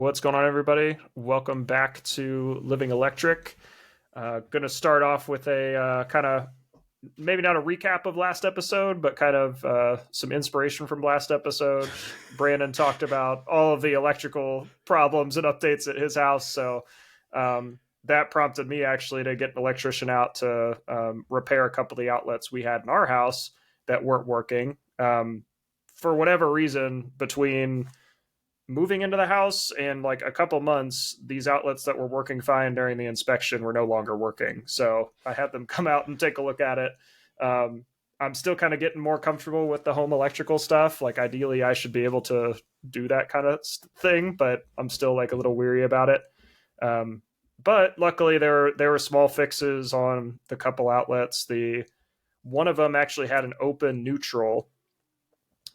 What's going on, everybody? Welcome back to Living Electric. Going to start off with a kind of maybe not a recap of last episode, but kind of some inspiration from last episode. Brandon talked about all of the electrical problems and updates at his house, so that prompted me actually to get an electrician out to repair a couple of the outlets we had in our house that weren't working. For whatever reason, between moving into the house and like a couple months, these outlets that were working fine during the inspection were no longer working. So I had them come out and take a look at it. I'm still kind of getting more comfortable with the home electrical stuff. Like ideally I should be able to do that kind of thing, but I'm still like a little weary about it. But luckily there were small fixes on the couple outlets. The one of them actually had an open neutral.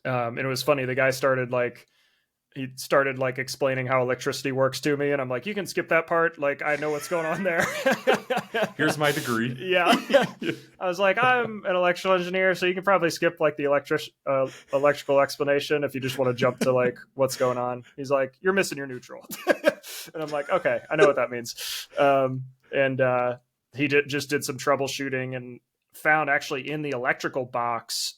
And it was funny. The guy started like explaining how electricity works to me, and I'm like, you can skip that part, like I know what's going on there. Here's my degree. Yeah. I was like, I'm an electrical engineer, so you can probably skip like the electrical explanation if you just want to jump to like what's going on. He's like, you're missing your neutral. And I'm like, okay, I know what that means. And he just did some troubleshooting and found actually in the electrical box,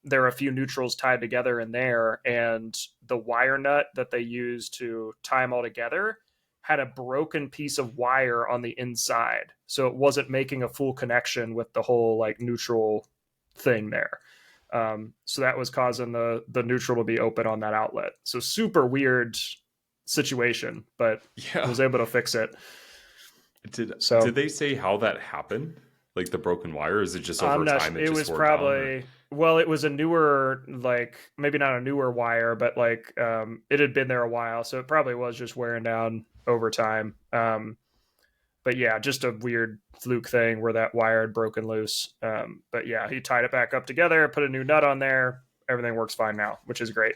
there are a few neutrals tied together in there, and the wire nut that they use to tie them all together had a broken piece of wire on the inside, so it wasn't making a full connection with the whole like neutral thing there. So that was causing the neutral to be open on that outlet. So super weird situation, but I was able to fix it. Did they say how that happened? Like the broken wire? Is it just over time? It was probably, well, it was a newer, like maybe not a newer wire, but like it had been there a while, so it probably was just wearing down over time. But yeah, just a weird fluke thing where that wire had broken loose. But yeah, he tied it back up together, put a new nut on there. Everything works fine now, which is great.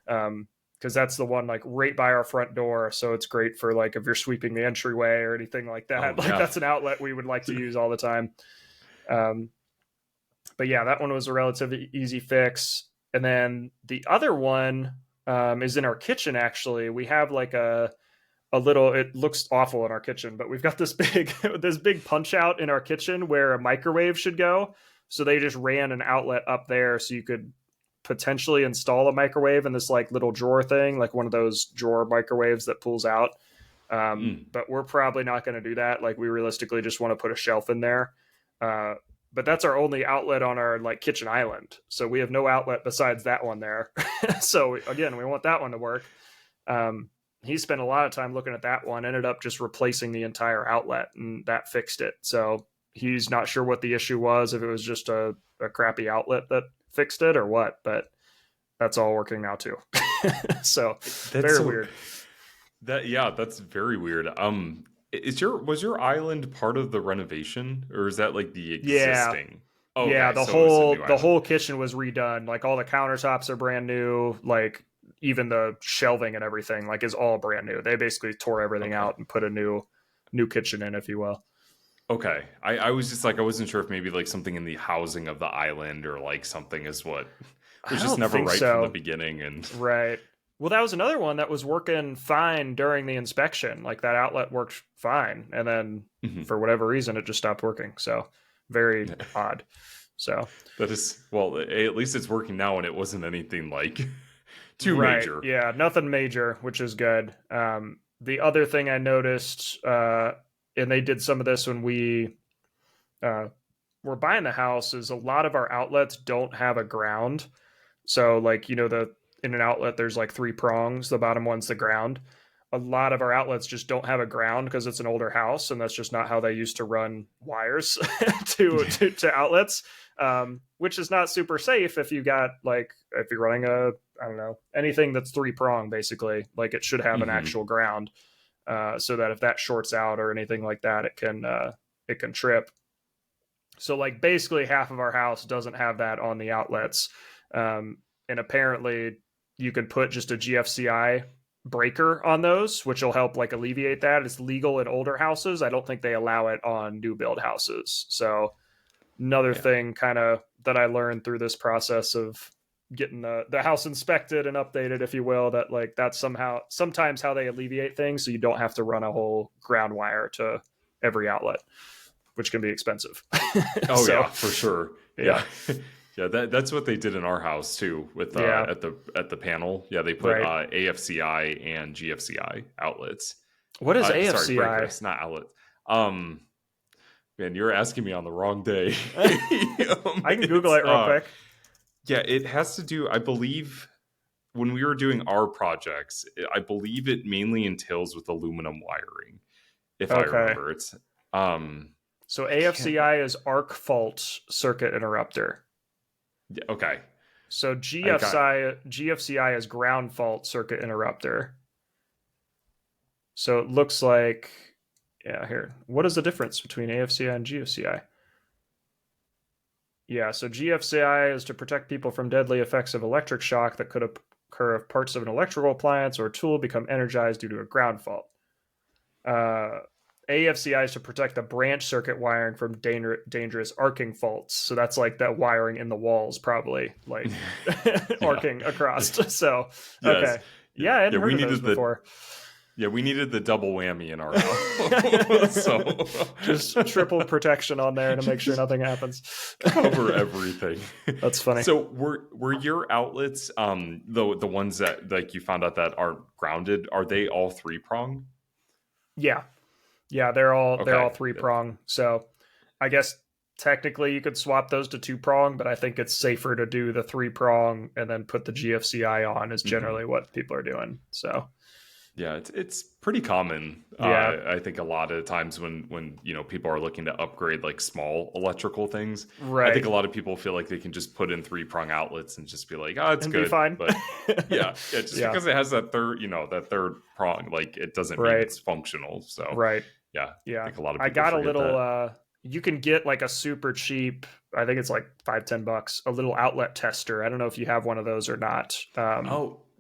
Because that's the one like right by our front door, so it's great for like if you're sweeping the entryway or anything like that. That's an outlet we would like to use all the time. But yeah, that one was a relatively easy fix. And then the other one is in our kitchen. Actually, we have like a little. It looks awful in our kitchen, but we've got this big punch out in our kitchen where a microwave should go. So they just ran an outlet up there so you could potentially install a microwave in this like little drawer thing, like one of those drawer microwaves that pulls out. But we're probably not going to do that. Like we realistically just want to put a shelf in there. But that's our only outlet on our like kitchen island. So we have no outlet besides that one there. So again, we want that one to work. He spent a lot of time looking at that one, ended up just replacing the entire outlet, and that fixed it. So he's not sure what the issue was, if it was just a crappy outlet that fixed it or what, but that's all working now too. So that's weird. That's very weird. Was your island part of the renovation, or is that like the existing? Yeah. Okay, yeah, the whole kitchen was redone. Like all the countertops are brand new, like even the shelving and everything like is all brand new. They basically tore everything out and put a new kitchen in, if you will. Okay. I was just like, I wasn't sure if maybe like something in the housing of the island or like something is what was just never right from the beginning. And right. Well, that was another one that was working fine during the inspection. Like that outlet worked fine. And then for whatever reason, it just stopped working. So very odd. So that is, well, at least it's working now and it wasn't anything like too major. Yeah, nothing major, which is good. The other thing I noticed, and they did some of this when we were buying the house, is a lot of our outlets don't have a ground. So like, in an outlet, there's like 3 prongs. The bottom one's the ground. A lot of our outlets just don't have a ground because it's an older house, and that's just not how they used to run wires to outlets, which is not super safe if you got like, if you're running anything that's 3 prong, basically, like it should have an actual ground. So that if that shorts out or anything like that, it can trip. So like basically half of our house doesn't have that on the outlets. And apparently you can put just a GFCI breaker on those, which will help like alleviate that. It's legal in older houses. I don't think they allow it on new build houses. So another thing kind of that I learned through this process of getting the house inspected and updated, if you will, that like that's sometimes how they alleviate things, so you don't have to run a whole ground wire to every outlet, which can be expensive. Oh so, yeah, for sure. Yeah. Yeah, that's what they did in our house too with at the panel. Yeah, they put AFCI and GFCI outlets. What is AFCI? Sorry, breakers, not outlets. Man, you're asking me on the wrong day. I can Google it real quick. Yeah, it has to do, I believe, when we were doing our projects, I believe it mainly entails with aluminum wiring, if I remember. It's so AFCI is arc fault circuit interrupter. Yeah, okay. So GFCI is ground fault circuit interrupter. So it looks like, yeah, here. What is the difference between AFCI and GFCI? Yeah, so GFCI is to protect people from deadly effects of electric shock that could occur if parts of an electrical appliance or tool become energized due to a ground fault. AFCI is to protect the branch circuit wiring from dangerous arcing faults. So that's like that wiring in the walls, probably like arcing across. So, okay. Yeah, I hadn't heard of those before. Yeah, we needed the double whammy in our house. So just triple protection on there to make sure nothing happens. Cover everything. That's funny. So were your outlets, the ones that like you found out that aren't grounded, are they all 3-prong? Yeah, they're all 3-prong. So I guess technically you could swap those to 2-prong, but I think it's safer to do the 3-prong and then put the GFCI on is generally what people are doing. So. Yeah, it's pretty common. Yeah. I think a lot of times when people are looking to upgrade like small electrical things, right. I think a lot of people feel like they can just put in 3-prong outlets and just be like, oh, it's good, be fine. But just because it has that third prong, like it doesn't mean it's functional. So yeah. I think a lot of people I got a little. That. You can get like a super cheap, I think it's like $5-10, a little outlet tester. I don't know if you have one of those or not.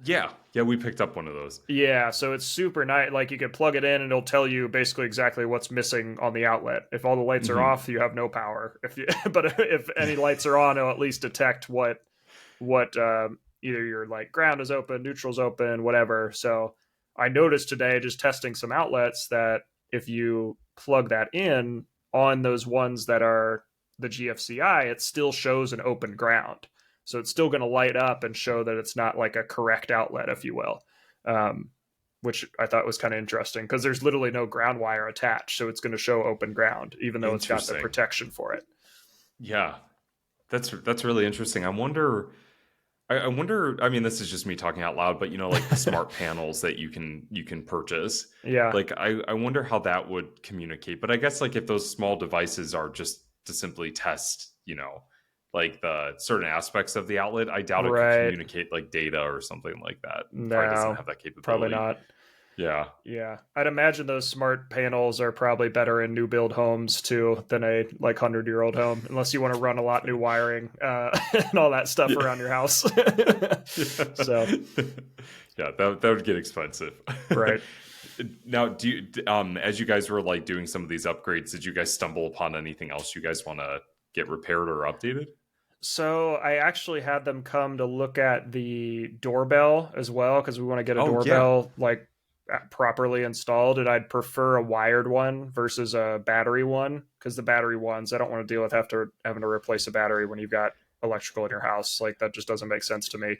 Yeah, we picked up one of those. Yeah, so it's super nice. Like you can plug it in and it'll tell you basically exactly what's missing on the outlet. If all the lights are off, you have no power. But if any lights are on, it'll at least detect what either your like ground is open, neutral's open, whatever. So I noticed today just testing some outlets that if you plug that in on those ones that are the GFCI, it still shows an open ground. So it's still going to light up and show that it's not like a correct outlet, if you will, which I thought was kind of interesting because there's literally no ground wire attached. So it's going to show open ground, even though it's got the protection for it. Yeah, that's really interesting. I wonder, I mean, this is just me talking out loud, but like the smart panels that you can purchase. Yeah. Like I wonder how that would communicate. But I guess like if those small devices are just to simply test, like the certain aspects of the outlet, I doubt it could communicate like data or something like that. No, probably doesn't have that capability. Probably not. Yeah. I'd imagine those smart panels are probably better in new build homes too than a like 100-year-old home, unless you want to run a lot new wiring and all that stuff around your house. So yeah, that would get expensive. Right. Now, do you as you guys were like doing some of these upgrades, did you guys stumble upon anything else you guys want to get repaired or updated? So I actually had them come to look at the doorbell as well, because we want to get a doorbell like properly installed, and I'd prefer a wired one versus a battery one, because the battery ones I don't want to deal with having to replace a battery when you've got electrical in your house. Like that just doesn't make sense to me.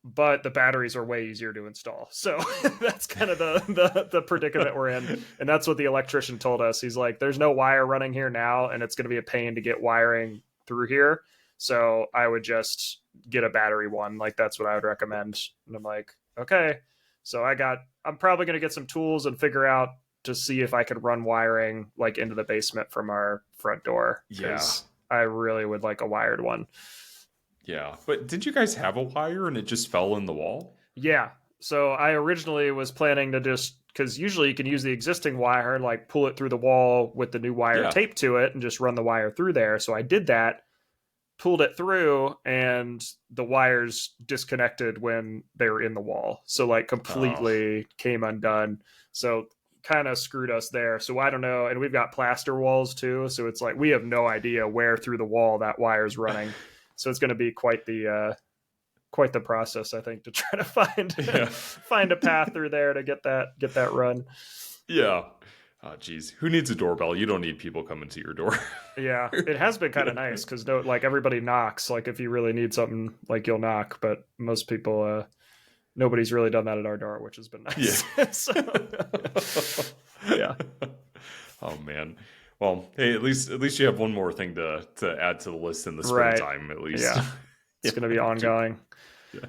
But the batteries are way easier to install. So that's kind of the predicament we're in. And that's what the electrician told us. He's like, there's no wire running here now, and it's going to be a pain to get wiring through here. So I would just get a battery one. Like that's what I would recommend. And I'm like, okay. So I'm probably going to get some tools and figure out to see if I could run wiring like into the basement from our front door. Yeah. I really would like a wired one. Yeah, but did you guys have a wire and it just fell in the wall? Yeah, so I originally was planning to because usually you can use the existing wire, like pull it through the wall with the new wire taped to it and just run the wire through there. So I did that, pulled it through, and the wires disconnected when they were in the wall. So like completely came undone. So kind of screwed us there. So I don't know. And we've got plaster walls too. So it's like we have no idea where through the wall that wire's running. So it's going to be quite the process, I think, to try to find a path through there to get that run. Yeah. Oh, geez. Who needs a doorbell? You don't need people coming to your door. Yeah, it has been kind of nice because like everybody knocks. Like if you really need something, like you'll knock. But most people, nobody's really done that at our door, which has been nice. Yeah. So, yeah. Oh man. Well, hey, at least you have one more thing to add to the list in the springtime, at least. Yeah, it's going to be ongoing. Yeah.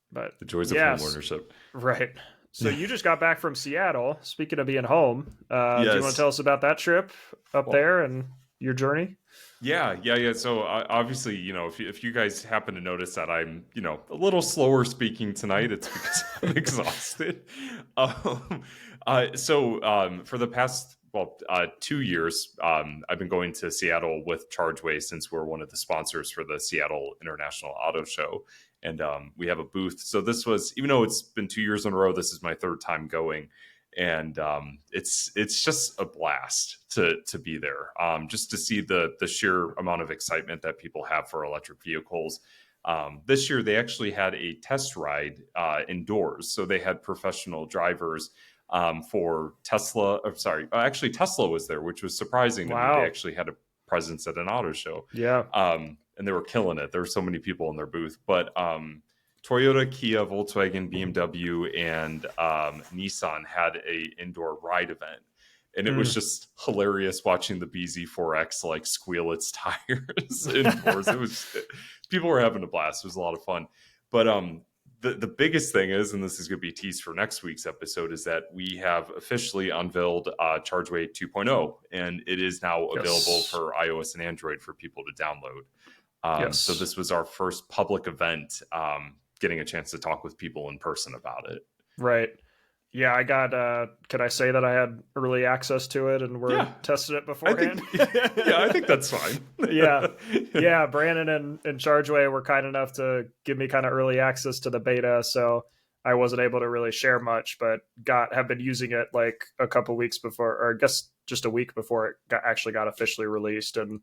But the joys of home ownership. Right. So you just got back from Seattle. Speaking of being home, do you want to tell us about that trip up there and your journey? Yeah. So obviously, if you guys happen to notice that I'm, a little slower speaking tonight, it's because I'm exhausted. For the past 2 years, I've been going to Seattle with Chargeway since we're one of the sponsors for the Seattle International Auto Show. And we have a booth. So this was, even though it's been 2 years in a row, this is my third time going. And it's just a blast to be there, just to see the sheer amount of excitement that people have for electric vehicles. This year, they actually had a test ride indoors. So they had professional drivers for Tesla. Actually, Tesla was there, which was surprising to me. They actually had a presence at an auto show. Yeah. And they were killing it. There were so many people in their booth. But Toyota, Kia, Volkswagen, BMW, and Nissan had a indoor ride event. And it was just hilarious watching the BZ4X like squeal its tires indoors. People were having a blast. It was a lot of fun. But the biggest thing is, and this is going to be teased for next week's episode, is that we have officially unveiled Chargeway 2.0, and it is now available for iOS and Android for people to download. So this was our first public event, getting a chance to talk with people in person about it. Right. Yeah, I got, can I say that I had early access to it and we're testing it beforehand? I think that's fine. Yeah, Brandon and Chargeway were kind enough to give me kind of early access to the beta, so I wasn't able to really share much, but have been using it like a couple weeks before, or I guess just a week before it actually got officially released, and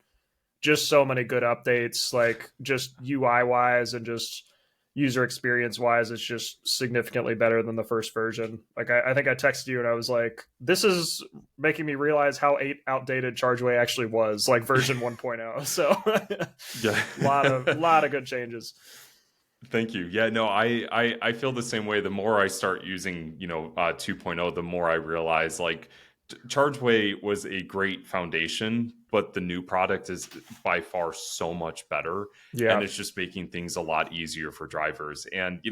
just so many good updates, like just UI wise and just user experience wise, it's just significantly better than the first version. Like I think I texted you and I was like, this is making me realize how outdated Chargeway actually was, like version 1.0. So a lot of good changes. Thank you. Yeah, no, I feel the same way. The more I start using, 2.0, the more I realize like Chargeway was a great foundation, but the new product is by far so much better. Yeah. And it's just making things a lot easier for drivers. And, I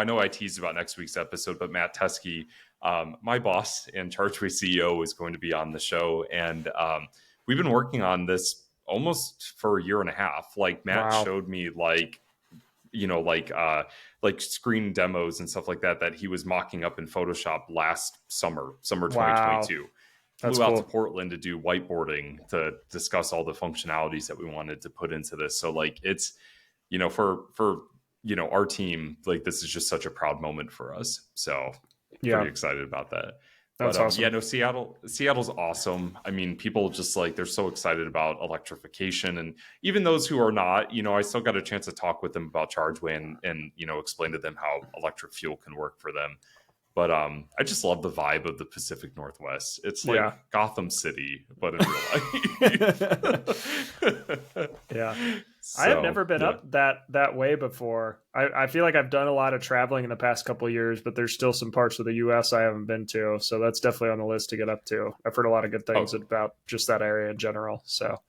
know I teased about next week's episode, but Matt Teskey, my boss and Chargeway CEO, is going to be on the show. And we've been working on this almost for a year and a half. Like Matt showed me like screen demos and stuff like that he was mocking up in Photoshop last summer 2022. Flew out to Portland to do whiteboarding to discuss all the functionalities that we wanted to put into this. So like it's, for our team, like this is just such a proud moment for us. So pretty excited about that. That's awesome. Yeah, no, Seattle's awesome. I mean, people just like, they're so excited about electrification. And even those who are not, I still got a chance to talk with them about Chargeway and explain to them how electric fuel can work for them. But I just love the vibe of the Pacific Northwest. It's like Gotham City, but in real life. Yeah. So, I have never been up that way before. I feel like I've done a lot of traveling in the past couple of years, but there's still some parts of the U.S. I haven't been to. So that's definitely on the list to get up to. I've heard a lot of good things about just that area in general. So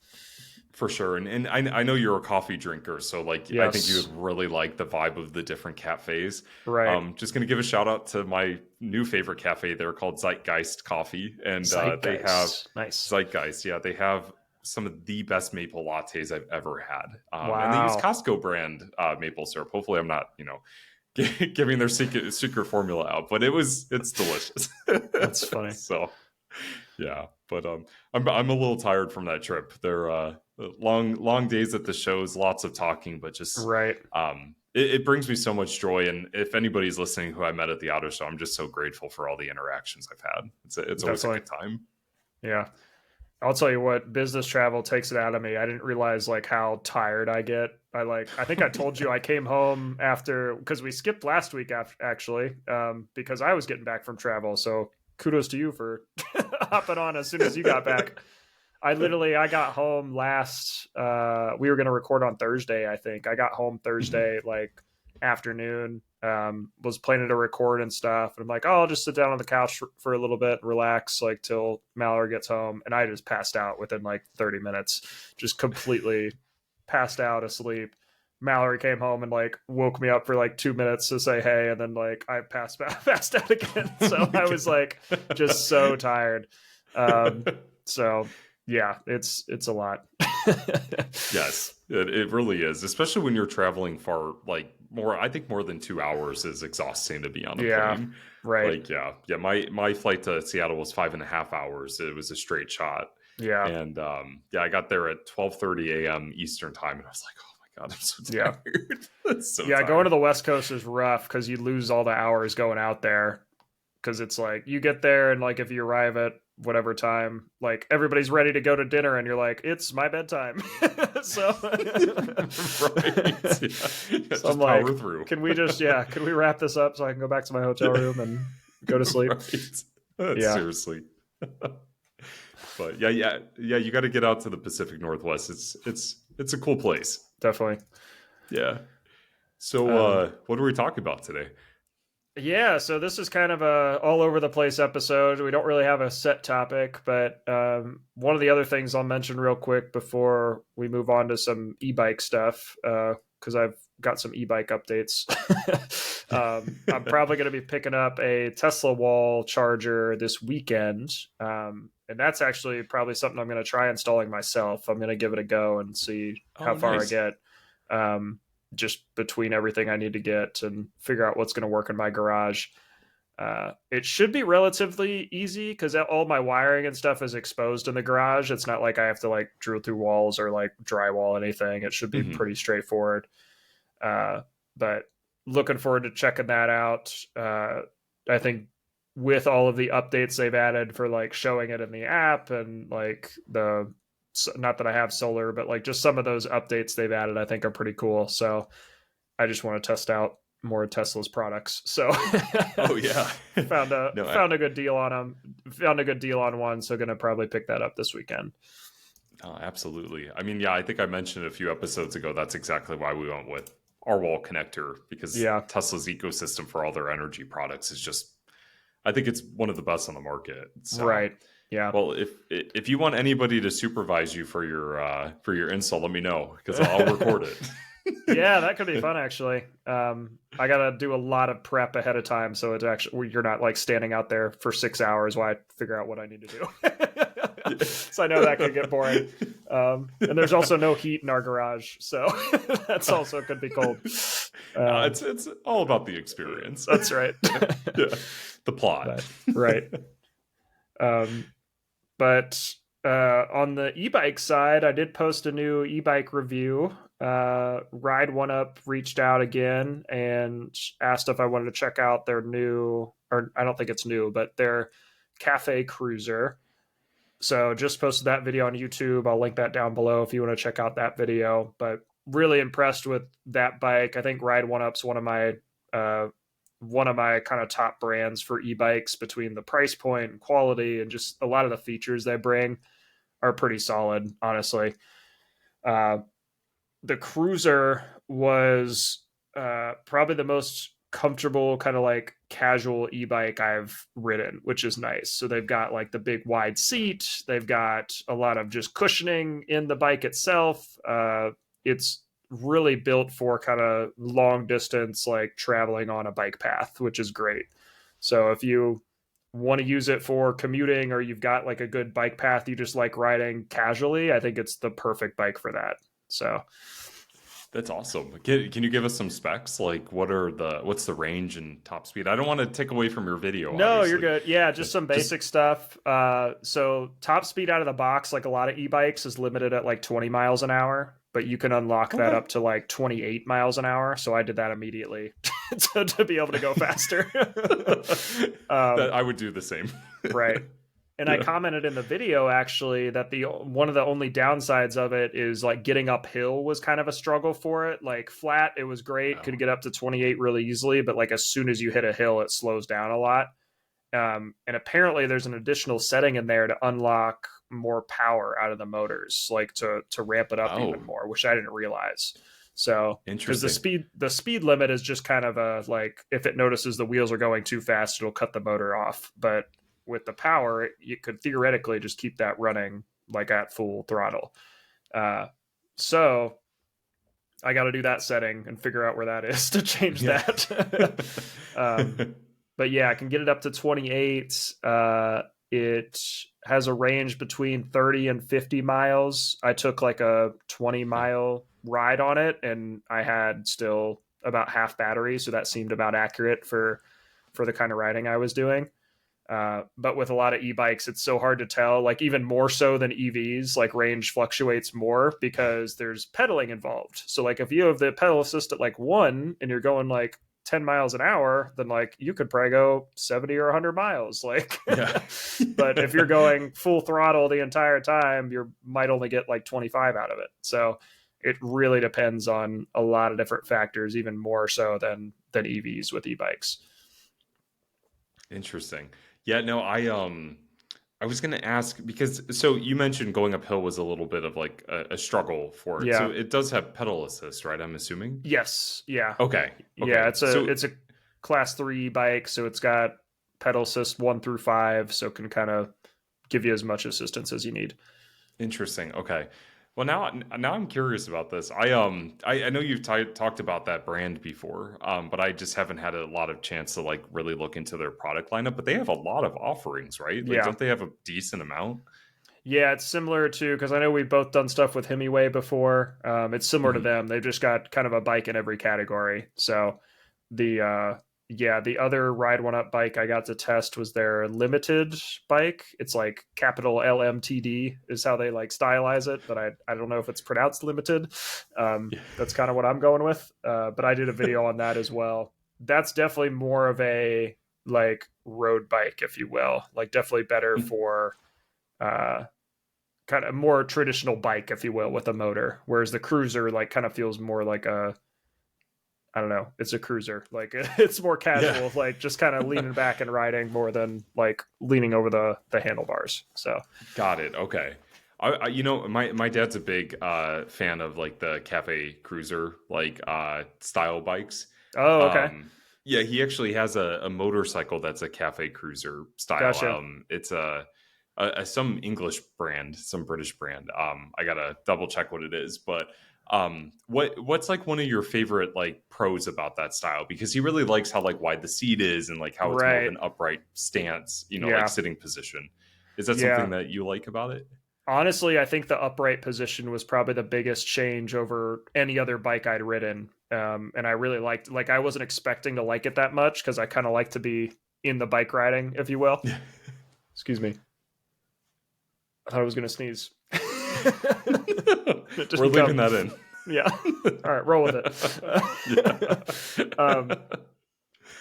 for sure. And I know you're a coffee drinker, so like I think you would really like the vibe of the different cafes. Right. Just going to give a shout out to my new favorite cafe. They're called Zeitgeist Coffee, and they have Zeitgeist. Yeah, they have some of the best maple lattes I've ever had. And they use Costco brand maple syrup. Hopefully I'm not, giving their secret formula out, but it's delicious. That's funny. So yeah, but I'm a little tired from that trip. They're long days at the shows, lots of talking, but just it brings me so much joy. And if anybody's listening who I met at the auto show, I'm just so grateful for all the interactions I've had. It's always a good time. Yeah. I'll tell you what, business travel takes it out of me. I didn't realize like how tired I get. I think I told you I came home after, because we skipped last week actually, because I was getting back from travel. So kudos to you for hopping on as soon as you got back. I got home last, we were going to record on Thursday. I think I got home Thursday, like afternoon, was planning to record and stuff. And I'm like, oh, I'll just sit down on the couch for a little bit, relax, like till Mallory gets home. And I just passed out within like 30 minutes, just completely passed out asleep. Mallory came home and like woke me up for like 2 minutes to say hey, and then like I passed out again. So I was like just so tired. So yeah, it's a lot. Yes, it really is, especially when you're traveling far, like I think more than 2 hours is exhausting to be on a plane. Right. Like, yeah. My flight to Seattle was 5.5 hours. It was a straight shot. Yeah. And I got there at 12:30 a.m. Eastern time, and I was like, oh my God, I'm so tired. So tired. Going to the West Coast is rough because you lose all the hours going out there. Because it's like you get there and like if you arrive at whatever time, like everybody's ready to go to dinner and you're like, it's my bedtime. So right. Yeah. So I'm like, power through. Can we wrap this up so I can go back to my hotel room and go to sleep? Right. Seriously. But yeah, you got to get out to the Pacific Northwest. It's a cool place. Definitely. Yeah. So what are we talking about today? Yeah, so this is kind of a all over the place episode. We don't really have a set topic, but one of the other things I'll mention real quick before we move on to some e-bike stuff, because I've got some e-bike updates. I'm probably going to be picking up a Tesla wall charger this weekend, and that's actually probably something I'm going to try installing myself. I'm going to give it a go and see how far I get. Just between everything I need to get and figure out what's going to work in my garage. It should be relatively easy because all my wiring and stuff is exposed in the garage. It's not like I have to like drill through walls or like drywall anything. It should be pretty straightforward. But looking forward to checking that out. I think with all of the updates they've added for like showing it in the app and like not that I have solar, but like just some of those updates they've added, I think are pretty cool. So I just want to test out more Tesla's products. So oh yeah, found a good deal on them. Found a good deal on one, so going to probably pick that up this weekend. Oh, absolutely. I mean, yeah, I think I mentioned a few episodes ago. That's exactly why we went with our wall connector, because Tesla's ecosystem for all their energy products is just, I think it's one of the best on the market. So. Right. Yeah. Well, if you want anybody to supervise you for your install, let me know because I'll record it. Yeah, that could be fun actually. I gotta do a lot of prep ahead of time, so it's actually you're not like standing out there for 6 hours while I figure out what I need to do. So I know that could get boring. And there's also no heat in our garage, so that's also could be cold. It's all about the experience. That's right. The plot. Right. But on the e-bike side, I did post a new e-bike review. Ride One Up reached out again and asked if I wanted to check out their new, or I don't think it's new, but their Cafe Cruiser. So just posted that video on YouTube. I'll link that down below if you want to check out that video. But really impressed with that bike. I think Ride One Up's one of my kind of top brands for e-bikes between the price point and quality and just a lot of the features they bring are pretty solid, honestly. The Cruiser was probably the most comfortable kind of like casual e-bike I've ridden, which is nice. So they've got like the big wide seat. They've got a lot of just cushioning in the bike itself. It's really built for kind of long distance, like traveling on a bike path, which is great. So if you want to use it for commuting or you've got like a good bike path you just like riding casually, I think it's the perfect bike for that. So that's awesome. Can you give us some specs? Like what's the range and top speed? I don't want to take away from your video. No, obviously. You're good. Yeah, just some basic stuff. So top speed out of the box, like a lot of e-bikes, is limited at like 20 miles an hour, but you can unlock that up to like 28 miles an hour. So I did that immediately to be able to go faster. I would do the same. Right. And I commented in the video actually that the one of the only downsides of it is like getting uphill was kind of a struggle for it. Like flat, it was great, could get up to 28 really easily, but like as soon as you hit a hill, it slows down a lot. And apparently there's an additional setting in there to unlock more power out of the motors, like to ramp it up even more, which I didn't realize. So because the speed limit is just kind of a like if it notices the wheels are going too fast, it'll cut the motor off. But with the power, you could theoretically just keep that running like at full throttle. So I got to do that setting and figure out where that is to change that. But yeah, I can get it up to 28. It has a range between 30 and 50 miles. I took like a 20-mile ride on it, and I had still about half battery, so that seemed about accurate for the kind of riding I was doing. But with a lot of e-bikes, it's so hard to tell, like even more so than EVs, like range fluctuates more because there's pedaling involved. So like if you have the pedal assist at like 1 and you're going like 10 miles an hour, then like you could probably go 70 or 100 miles. Like, but if you're going full throttle the entire time, you might only get like 25 out of it. So it really depends on a lot of different factors, even more so than EVs with e-bikes. Interesting. Yeah, no, I was going to ask because so you mentioned going uphill was a little bit of like a struggle for it. Yeah. So it does have pedal assist, right? I'm assuming. Yes. Yeah. Okay. Yeah, it's a class 3 bike, so it's got pedal assist 1 through 5, so it can kind of give you as much assistance as you need. Interesting. Okay. Well, now I'm curious about this. I know you've talked about that brand before, but I just haven't had a lot of chance to like really look into their product lineup. But they have a lot of offerings, right? Like, don't they have a decent amount? Yeah, it's similar to because I know we've both done stuff with Hemingway before. It's similar to them. They've just got kind of a bike in every category. So the other Ride One Up bike I got to test was their limited bike. It's like capital LMTD is how they like stylize it, but I don't know if it's pronounced limited. That's kind of what I'm going with. But I did a video on that as well. That's definitely more of a like road bike, if you will. Like definitely better for kind of more traditional bike, if you will, with a motor. Whereas the Cruiser like kind of feels more like I don't know. It's a cruiser. Like it's more casual, like just kind of leaning back and riding more than like leaning over the handlebars. So got it. Okay. I my dad's a big fan of like the Cafe Cruiser like style bikes. Oh, okay. Yeah, he actually has a motorcycle that's a Cafe Cruiser style. Gotcha. It's some English brand, some British brand. I gotta double check what it is, but what's like one of your favorite like pros about that style? Because he really likes how like wide the seat is and like how it's more of an upright stance, like sitting position. Is that something that you like about it? Honestly, I think the upright position was probably the biggest change over any other bike I'd ridden. And I really liked, like, I wasn't expecting to like it that much because I kind of like to be in the bike riding, if you will. Excuse me. I thought I was going to sneeze. We're leaving that in. Yeah. All right, roll with it.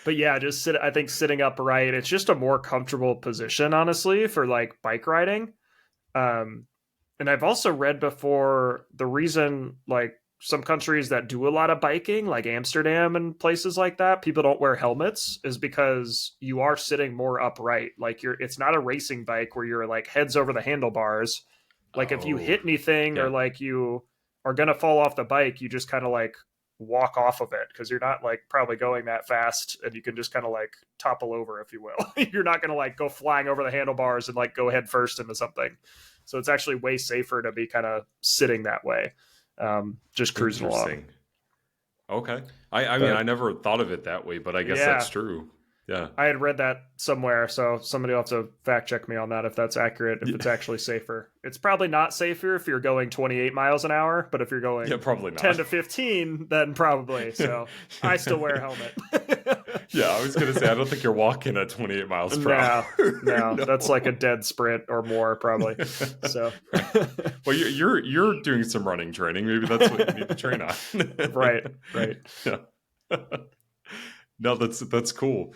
But yeah, I think sitting upright, it's just a more comfortable position, honestly, for like bike riding. And I've also read before the reason like some countries that do a lot of biking, like Amsterdam and places like that, people don't wear helmets is because you are sitting more upright. Like it's not a racing bike where you're like heads over the handlebars. Like if you hit anything or like you are going to fall off the bike, you just kind of like walk off of it because you're not like probably going that fast and you can just kind of like topple over, if you will. You're not going to like go flying over the handlebars and like go head first into something. So it's actually way safer to be kind of sitting that way. Just cruising along. Okay. I mean, I never thought of it that way, but I guess that's true. Yeah. I had read that somewhere, so somebody will have to fact check me on that if that's accurate, if it's actually safer. It's probably not safer if you're going 28 miles an hour, but if you're going probably not. 10 to 15, then probably. So I still wear a helmet. Yeah, I was going to say, I don't think you're walking at 28 miles per hour. No, that's like a dead sprint or more, probably. So, well, you're doing some running training. Maybe that's what you need to train on. Right. Yeah. No, that's cool.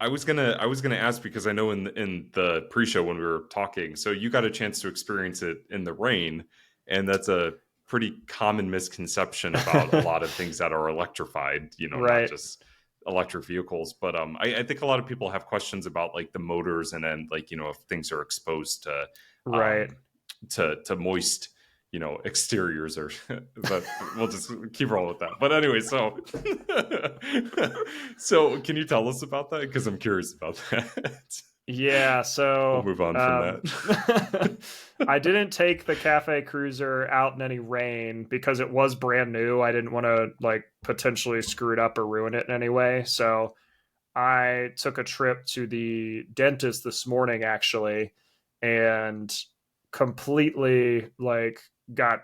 I was gonna ask, because I know in the pre-show when we were talking, so you got a chance to experience it in the rain, and that's a pretty common misconception about a lot of things that are electrified. Not Right. just electric vehicles, but I think a lot of people have questions about like the motors, and then like if things are exposed to Right. um to moist exteriors, or but we'll just keep rolling with that. But anyway, so so can you tell us about that, because I'm curious about that. Yeah, We'll so move on from that. I didn't take the Cafe Cruiser out in any rain because it was brand new. I didn't want to like potentially screw it up or ruin it in any way. So I took a trip to the dentist this morning actually, and completely like got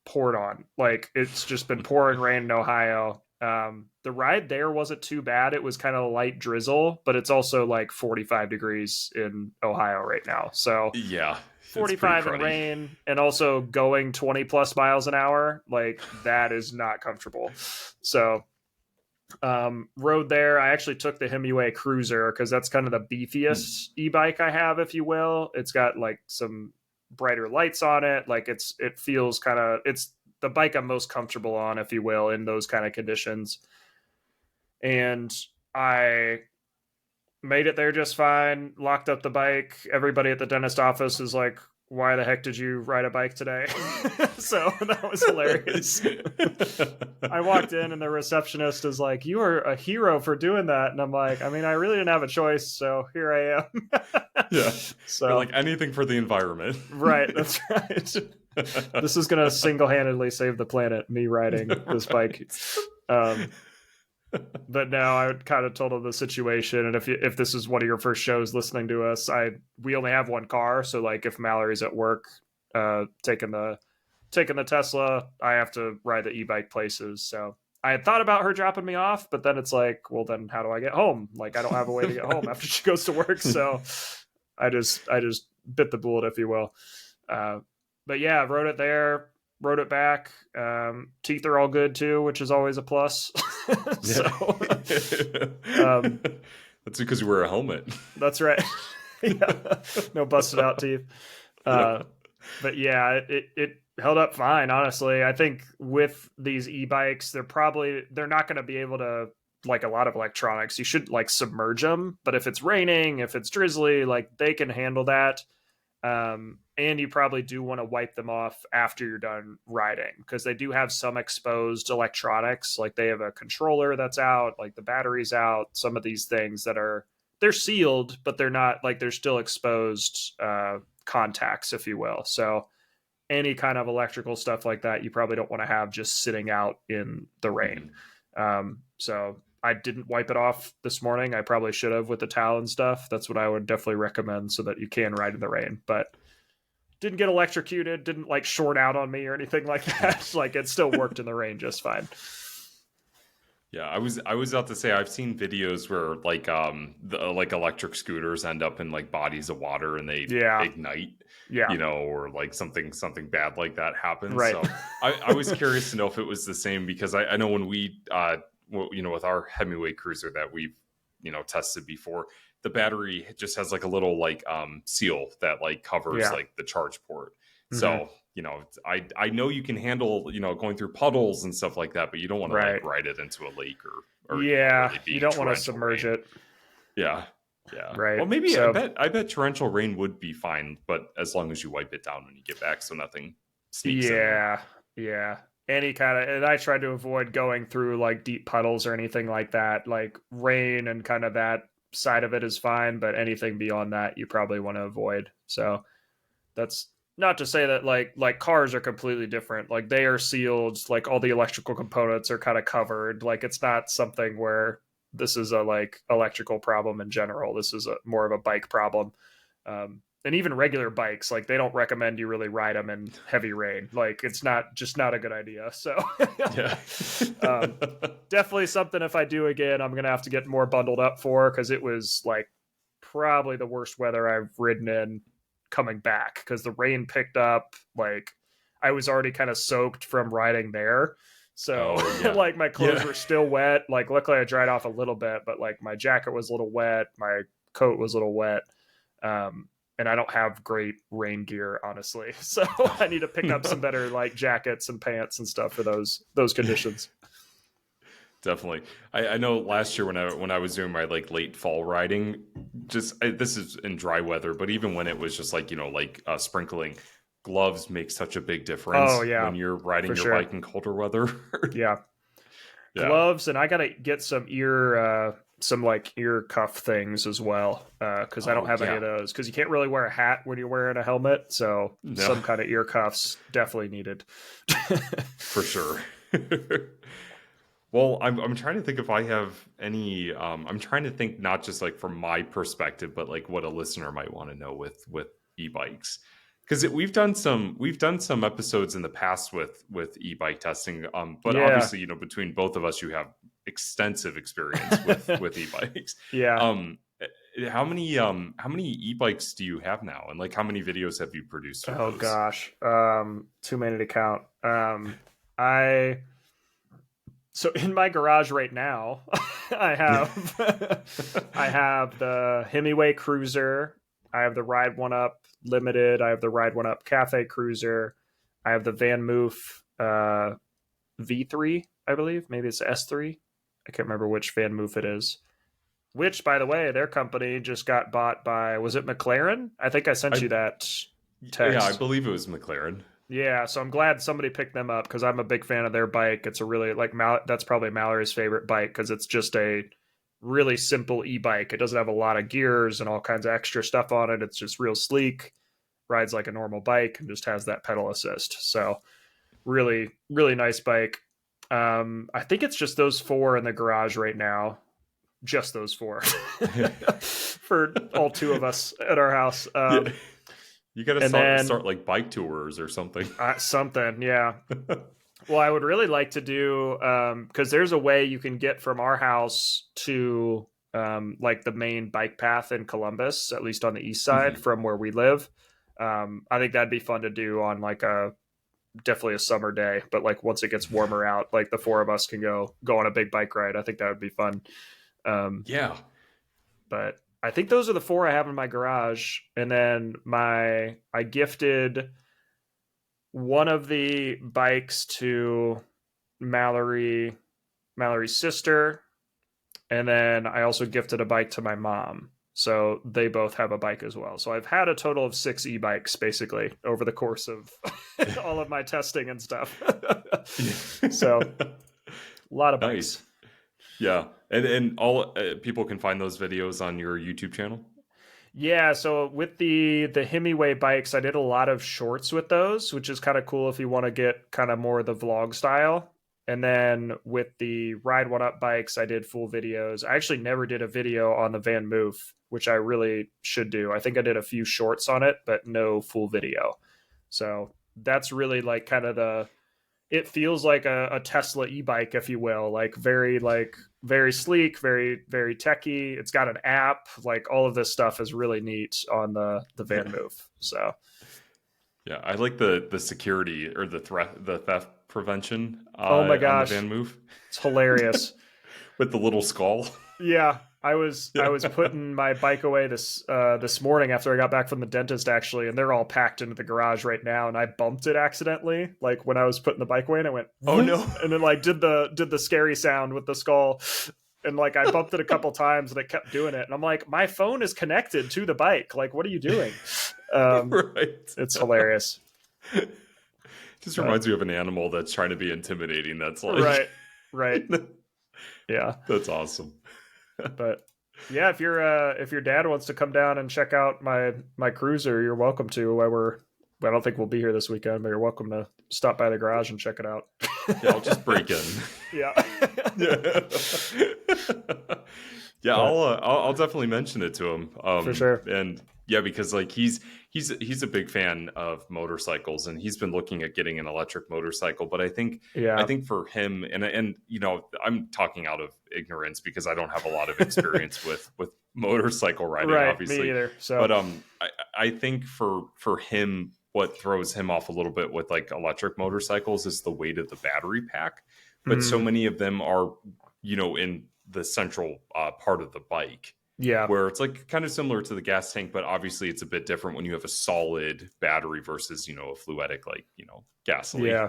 poured on. Like it's just been pouring rain in Ohio. The ride there wasn't too bad. It was kind of a light drizzle, but it's also like 45 degrees in Ohio right now. So Yeah, it's pretty 45 and cruddy. rain, and also going 20 plus miles an hour, like that is not comfortable. So rode there. I actually took the Hemingway Cruiser because that's kind of the beefiest e-bike I have, if you will. It's got like some brighter lights on it. Like it feels kind of, it's the bike I'm most comfortable on, if you will, in those kind of conditions. And I made it there just fine, locked up the bike. Everybody at the dentist office is like, why the heck did you ride a bike today? So that was hilarious. I walked in and the receptionist is like, you are a hero for doing that. And I'm like, I mean, I really didn't have a choice. So here I am. Yeah. So you're like, anything for the environment. Right. That's right. This is going to single-handedly save the planet, me riding this bike. But now I kind of told him the situation, and if this is one of your first shows listening to us, we only have one car, so like if Mallory's at work, taking the Tesla, I have to ride the e-bike places. So I had thought about her dropping me off, but then it's like, well, then how do I get home? Like I don't have a way to get home after she goes to work, so I just bit the bullet, if you will. But yeah, rode it there, rode it back. Teeth are all good too, which is always a plus. So that's because you wear a helmet. That's right. Yeah. No busted out teeth. But yeah, it held up fine, honestly. I think with these e-bikes, they're not going to be able to, like a lot of electronics, you should like submerge them, but if it's raining, if it's drizzly, like they can handle that. And you probably do want to wipe them off after you're done riding, because they do have some exposed electronics. Like they have a controller that's out, like the battery's out, some of these things they're sealed, but they're not, like they're still exposed contacts, if you will. So any kind of electrical stuff like that, you probably don't want to have just sitting out in the rain. So I didn't wipe it off this morning. I probably should have with the towel and stuff. That's what I would definitely recommend, so that you can ride in the rain. But didn't get electrocuted, didn't like short out on me or anything like that. Like it still worked in the rain just fine. Yeah, I was about to say, I've seen videos where like like electric scooters end up in like bodies of water and they ignite. Yeah. Or like something bad like that happens. Right. So I was curious to know if it was the same, because I know when we with our Hemingway Cruiser that we've tested before, the battery just has like a little like seal that like covers like the charge port. So I know you can handle going through puddles and stuff like that, but you don't want to like ride it into a lake or really you don't want to submerge it. Yeah. Right. Well, maybe I bet torrential rain would be fine, but as long as you wipe it down when you get back, so nothing sneaks in there. Yeah. Any kind of, and I tried to avoid going through like deep puddles or anything like that. Like rain and kind of that side of it is fine, but anything beyond that you probably want to avoid. So that's not to say that like cars are completely different. Like they are sealed, like all the electrical components are kind of covered. Like it's not something where this is a like electrical problem in general. This is more of a bike problem. And even regular bikes, like they don't recommend you really ride them in heavy rain. Like it's not a good idea. So definitely something, if I do again, I'm going to have to get more bundled up for, because it was like probably the worst weather I've ridden in coming back, because the rain picked up. Like I was already kind of soaked from riding there. So yeah. like my clothes were still wet. Like luckily I dried off a little bit, but like my jacket was a little wet, my coat was a little wet. And I don't have great rain gear, honestly. So I need to pick up some better like jackets and pants and stuff for those conditions. Definitely. I know last year when I was doing my like late fall riding, this is in dry weather, but even when it was just like, sprinkling, gloves make such a big difference when you're riding your bike in colder weather. Yeah. Gloves, and I gotta get some ear cuff things as well, because I don't have any of those, because you can't really wear a hat when you're wearing a helmet, so some kind of ear cuffs definitely needed. For sure. Well, I'm trying to think if I have any. I'm trying to think not just like from my perspective, but like what a listener might want to know with e-bikes, because we've done some episodes in the past with e-bike testing. But obviously, between both of us, you have extensive experience with e-bikes. Yeah. How many e-bikes do you have now, and like how many videos have you produced for those? Gosh, too many to count. So in my garage right now, I have the Hemiway Cruiser, I have the Ride One Up Limited, I have the Ride One Up Cafe Cruiser, I have the Van Moof V3, I believe. Maybe it's S3. I can't remember which Van Moof it is. Which, by the way, their company just got bought by, was it McLaren? I think I sent you that text. Yeah, I believe it was McLaren. Yeah, so I'm glad somebody picked them up, because I'm a big fan of their bike. It's a really, that's probably Mallory's favorite bike, because it's just a really simple e-bike. It doesn't have a lot of gears and all kinds of extra stuff on it. It's just real sleek, rides like a normal bike, and just has that pedal assist. So really, really nice bike. I think it's just those 4 in the garage right now. Just those 4 for all 2 of us at our house. You got to start like bike tours or something. Something, yeah. Well, I would really like to do, because there's a way you can get from our house to like the main bike path in Columbus, at least on the east side from where we live. I think that'd be fun to do on like definitely a summer day, but like once it gets warmer out, like the 4 of us can go on a big bike ride. I think that would be fun. Yeah. But I think those are the 4 I have in my garage. And then I gifted one of the bikes to Mallory's sister. And then I also gifted a bike to my mom. So they both have a bike as well. So I've had a total of 6 e-bikes basically over the course of all of my testing and stuff. So a lot of bikes. Nice. Yeah. And all people can find those videos on your YouTube channel? Yeah, so with the Hemiway bikes, I did a lot of shorts with those, which is kind of cool if you want to get kind of more of the vlog style. And then with the Ride One Up bikes, I did full videos. I actually never did a video on the Van Moof, which I really should do. I think I did a few shorts on it, but no full video. So that's really like kind of it feels like a Tesla e-bike, if you will, like very sleek, very, very techy. It's got an app, like all of this stuff is really neat on the Van Moof. So yeah, I like the security or the theft prevention. Oh my gosh, on the Van Moof. It's hilarious. With the little skull. Yeah. I was putting my bike away this morning after I got back from the dentist, actually, and they're all packed into the garage right now, and I bumped it accidentally, like when I was putting the bike away, and I went, "Oh no!" and then like did the scary sound with the skull, and like I bumped it a couple times, and it kept doing it, and I'm like, my phone is connected to the bike, like what are you doing? Right. It's hilarious. Just reminds me of an animal that's trying to be intimidating. That's like right. Yeah, that's awesome. But yeah, if your dad wants to come down and check out my cruiser, you're welcome to. I don't think we'll be here this weekend, but you're welcome to stop by the garage and check it out. Yeah, I'll just break in. Yeah. Yeah, I'll definitely mention it to him. For sure. And yeah, because like he's a big fan of motorcycles, and he's been looking at getting an electric motorcycle. But I think for him, and I'm talking out of ignorance because I don't have a lot of experience with motorcycle riding, obviously. Me either. So, but I think for him, what throws him off a little bit with like electric motorcycles is the weight of the battery pack. but so many of them are, in the central part of the bike. Yeah. Where it's like kind of similar to the gas tank, but obviously it's a bit different when you have a solid battery versus, a fluidic, like, gasoline. Yeah.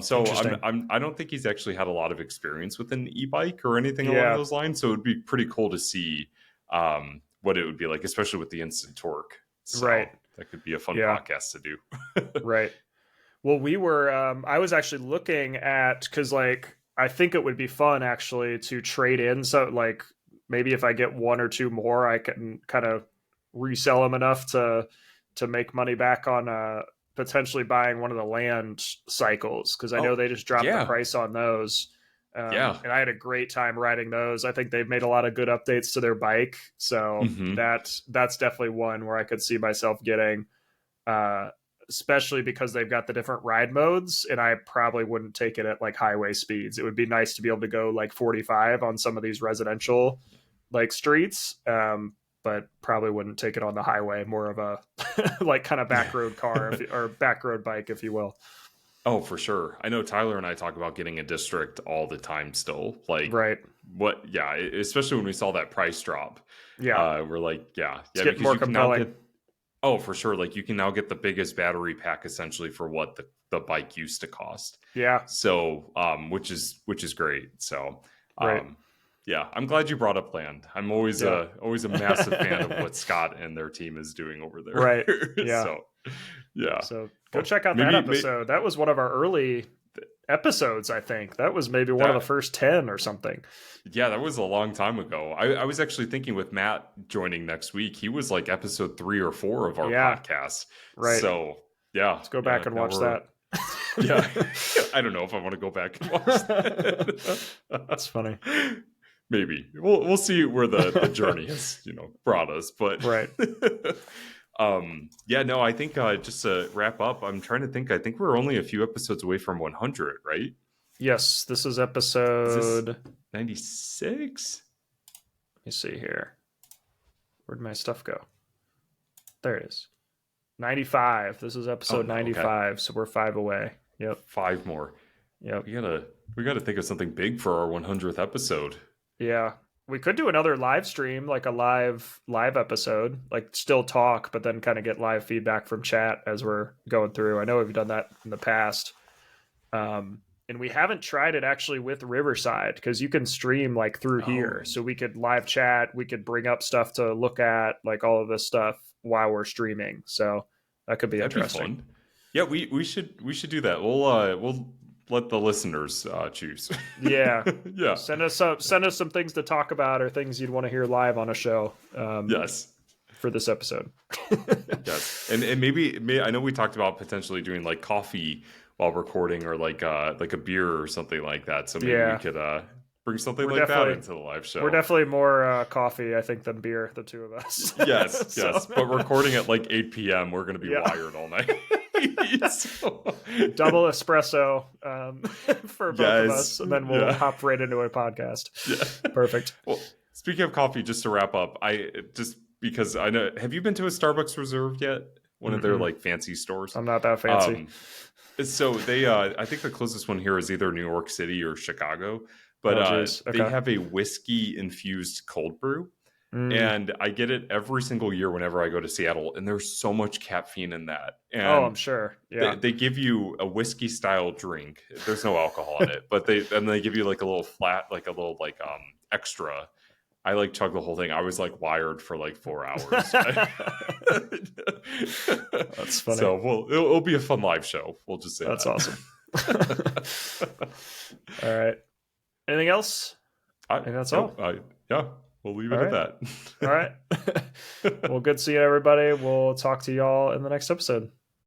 So I don't think he's actually had a lot of experience with an e-bike or anything along those lines. So it'd be pretty cool to see what it would be like, especially with the instant torque. So right. That could be a fun podcast to do. Right. Well, I was actually looking at, because like, I think it would be fun actually to trade in. So like, maybe if I get one or two more, I can kind of resell them enough to make money back on potentially buying one of the land cycles, because I know they just dropped the price on those. And I had a great time riding those. I think they've made a lot of good updates to their bike, so that's definitely one where I could see myself getting, especially because they've got the different ride modes, and I probably wouldn't take it at like highway speeds. It would be nice to be able to go like 45 on some of these residential like streets, but probably wouldn't take it on the highway. More of a like kind of back road car or back road bike, if you will. Oh, for sure. I know Tyler and I talk about getting a district all the time still. Like, right. Especially when we saw that price drop. Yeah. We're like, it's getting more compelling. For sure. Like you can now get the biggest battery pack essentially for what the bike used to cost. Yeah. So, which is great. So, right. I'm glad you brought up land. I'm always a massive fan of what Scott and their team is doing over there. Right. Yeah. So go check out that episode. That was one of our early episodes, I think. That was maybe one of the first 10 or something. Yeah, that was a long time ago. I was actually thinking with Matt joining next week, he was like episode 3 or 4 of our podcast. Right. So let's go back and watch that. I don't know if I want to go back and watch that. That's funny. Maybe we'll see where the journey has brought us, but right. I think just to wrap up, I'm trying to think. I think we're only a few episodes away from 100, right? Yes, this is episode 96. Let me see here. Where'd my stuff go? There it is. 95. This is episode 95, okay. So we're 5 away. Yep. 5 more. Yep. We gotta think of something big for our 100th episode. Yeah. We could do another live stream, like a live episode, like still talk, but then kind of get live feedback from chat as we're going through. I know we've done that in the past. And we haven't tried it actually with Riverside, because you can stream like through here. So we could live chat. We could bring up stuff to look at, like all of this stuff while we're streaming. So that could be interesting. Be fun. Yeah, we should do that. We'll let the listeners choose. Yeah. Yeah. Send us some things to talk about, or things you'd want to hear live on a show. Yes. For this episode. Yes. And maybe I know we talked about potentially doing like coffee while recording, or like a beer or something like that. So maybe we could bring something like that into the live show. We're definitely more coffee, I think, than beer, the two of us. Yes, yes. But recording at like 8 p.m., we're going to be wired all night. Double espresso for both of us, and then we'll hop right into a podcast. Yeah. Perfect. Well, speaking of coffee, just to wrap up, because I know, have you been to a Starbucks Reserve yet? One of their like fancy stores? I'm not that fancy. So they, I think the closest one here is either New York City or Chicago, but they have a whiskey infused cold brew. And I get it every single year whenever I go to Seattle, and there's so much caffeine in that. And I'm sure. Yeah, they give you a whiskey style drink. There's no alcohol in it, but they give you like a little flat, like a little like extra. I like chug the whole thing. I was like wired for like 4 hours. That's funny. So it'll be a fun live show. We'll just say that's awesome. All right. Anything else? I think that's all. Yeah. We'll leave it at that. All right. Well, good seeing everybody. We'll talk to y'all in the next episode.